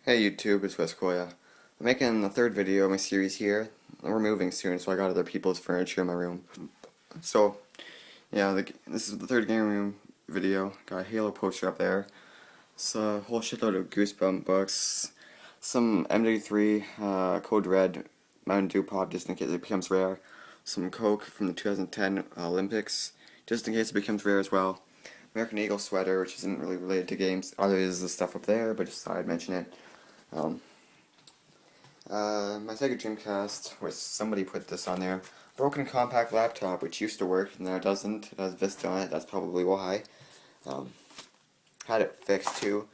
Hey YouTube, it's Westkoya. I'm making the third video of my series here. We're moving soon, so I got other people's furniture in my room. So, yeah, this is the third game room video. Got a Halo poster up there. It's a whole shitload of Goosebump books. Some MW3, Code Red, Mountain Dew Pop, just in case it becomes rare. Some Coke from the 2010 Olympics, just in case it becomes rare as well. American Eagle sweater, which isn't really related to games. Other is the stuff up there, but just thought I'd mention it. Um, my Sega Dreamcast, which somebody put this on there. Broken compact laptop, which used to work, now it doesn't. It has Vista on it, that's probably why. Um, had it fixed too.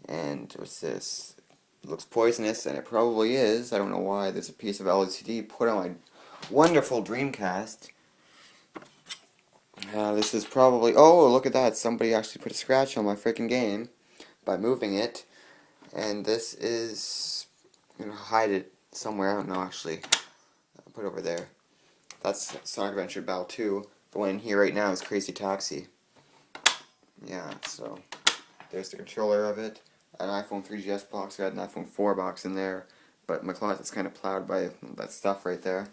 And what's this? It looks poisonous, and it probably is. I don't know why. There's a piece of LCD put on my wonderful Dreamcast. This is probably... Oh, look at that. Somebody actually put a scratch on my freaking game by moving it. And this is... I'm going to hide it somewhere. I don't know, actually. I'll put it over there. That's Sonic Adventure Battle 2. The one in here right now is Crazy Taxi. Yeah, so... There's the controller of it. An iPhone 3GS box. I got an iPhone 4 box in there. But my closet's kind of plowed by that stuff right there.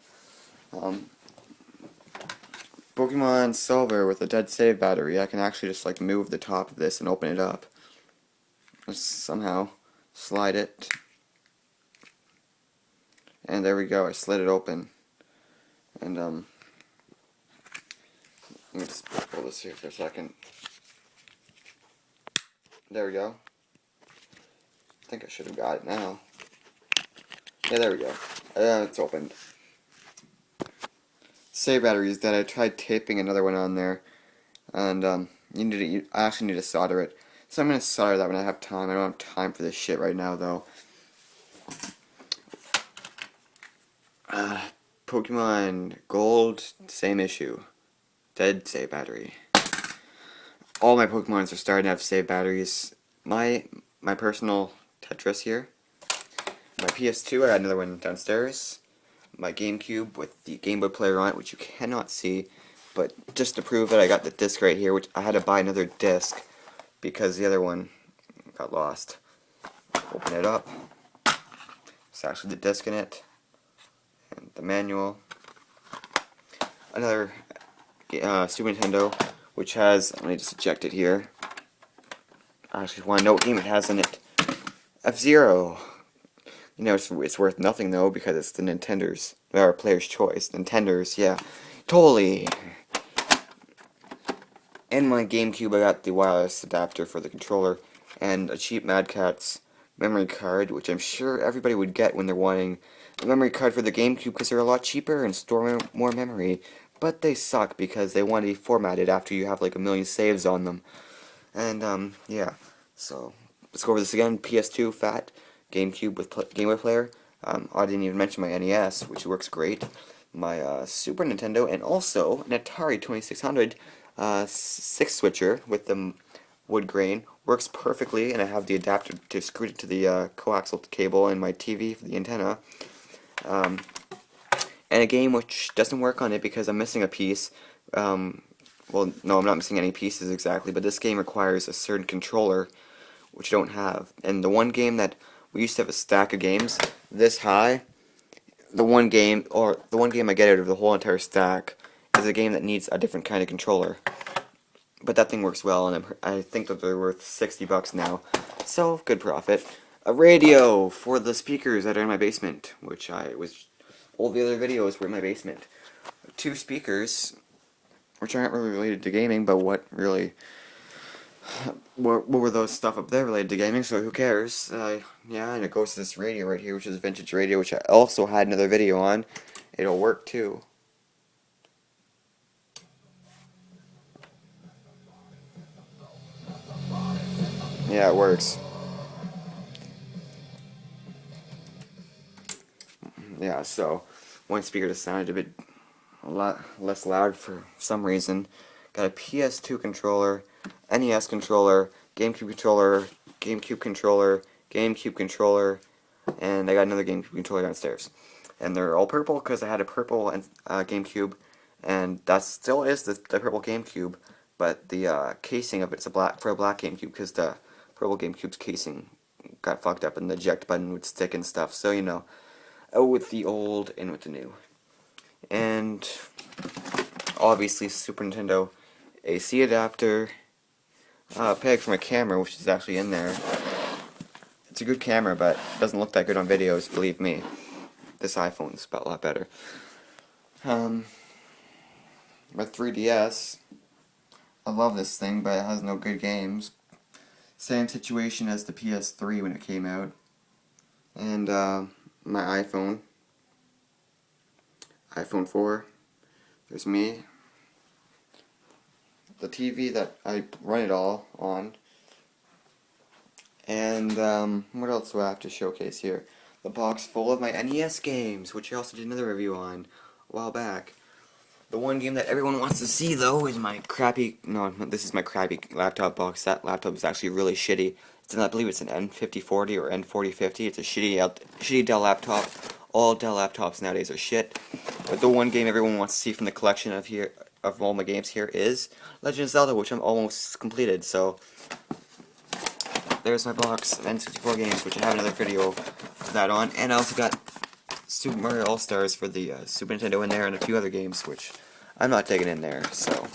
Pokemon Silver with a dead save battery. I can actually just like move the top of this and open it up. Just somehow slide it. And there we go, I slid it open. And let me just pull this here for a second. There we go. I think I should have got it now. Yeah, there we go. It's opened. Save battery is dead. I tried taping another one on there, and I actually need to solder it. So I'm gonna solder that when I have time. I don't have time for this shit right now, though. Pokemon Gold, same issue. Dead save battery. All my Pokemons are starting to have save batteries. My personal Tetris here. My PS2, I got another one downstairs. My GameCube with the Game Boy player on it, which you cannot see, but just to prove it, I got the disc right here, which I had to buy another disc because the other one got lost. Open it up. It's actually the disc in it, and the manual. Another Super Nintendo, which has, let me just eject it here. I actually want to know what game it has in it. F-Zero. You know, it's worth nothing though because it's the Nintendo's, or Player's Choice. Nintendo's, yeah, totally. And my GameCube, I got the wireless adapter for the controller and a cheap Mad Catz memory card, which I'm sure everybody would get when they're wanting a memory card for the GameCube because they're a lot cheaper and store more memory. But they suck because they want to be formatted after you have like a million saves on them. And yeah, so let's go over this again. PS2 fat. GameCube with Game Boy player. I didn't even mention my NES, which works great. My Super Nintendo, and also an Atari 2600 six switcher with the wood grain. Works perfectly, and I have the adapter to screw it to the coaxial cable and my TV for the antenna. And a game which doesn't work on it because I'm missing a piece. Well, no, I'm not missing any pieces exactly, but this game requires a certain controller, which I don't have. And the one game that we used to have a stack of games this high. The one game I get out of the whole entire stack is a game that needs a different kind of controller. But that thing works well, and I think that they're worth $60 now. So, good profit. A radio for the speakers that are in my basement, which all the other videos were in my basement. 2 speakers, which aren't really related to gaming, but what were those stuff up there related to gaming, so who cares? Yeah, and it goes to this radio right here, which is a vintage radio, which I also had another video on. It'll work too. Yeah, it works. Yeah, so one speaker just sounded a lot less loud for some reason. Got a PS2 controller, NES controller, GameCube controller, GameCube controller, GameCube controller, and I got another GameCube controller downstairs. And they're all purple because I had a purple GameCube, and that still is the purple GameCube, but the casing of it's for a black GameCube because the purple GameCube's casing got fucked up and the eject button would stick and stuff. So, you know, out with the old, in with the new. And obviously Super Nintendo AC adapter, peg for my camera, which is actually in there. It's a good camera, but it doesn't look that good on videos, believe me. This iPhone's a lot better. My 3DS, I love this thing, but it has no good games. Same situation as the PS3 when it came out. And my iPhone 4, there's me. The TV that I run it all on. And what else do I have to showcase here? The box full of my NES games, which I also did another review on a while back. The one game that everyone wants to see, though, is my crappy... No, this is my crappy laptop box. That laptop is actually really shitty. I believe it's an N5040 or N4050. It's a shitty Dell laptop. All Dell laptops nowadays are shit. But the one game everyone wants to see from the collection of all my games here is Legend of Zelda, which I'm almost completed. So there's my box of N64 games, which I have another video of that on. And I also got Super Mario All-Stars for the Super Nintendo in there, and a few other games, which I'm not taking in there, so...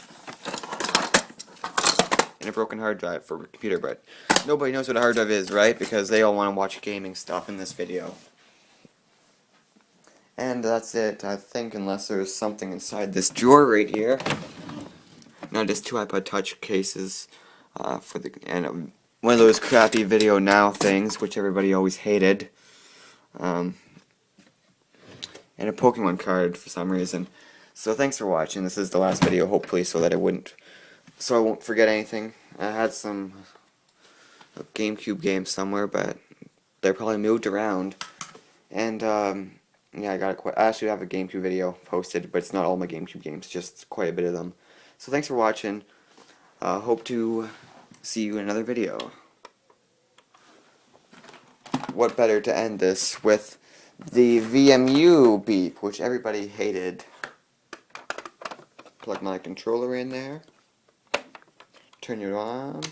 And a broken hard drive for a computer, but nobody knows what a hard drive is, right? Because they all want to watch gaming stuff in this video. And that's it, I think, unless there's something inside this drawer right here. No, just two iPod Touch cases, and one of those crappy Video Now things, which everybody always hated. And a Pokemon card for some reason. So thanks for watching. This is the last video, hopefully, so I won't forget anything. I had some GameCube games somewhere, but they're probably moved around. And yeah, I actually have a GameCube video posted, but it's not all my GameCube games, just quite a bit of them. So thanks for watching. Hope to see you in another video. What better to end this with the VMU beep, which everybody hated. Plug my controller in there. Turn it on.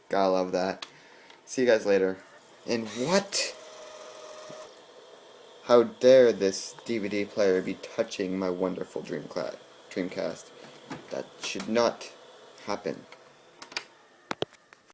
Gotta love that. See you guys later. And what? How dare this DVD player be touching my wonderful Dreamcast? That should not happen.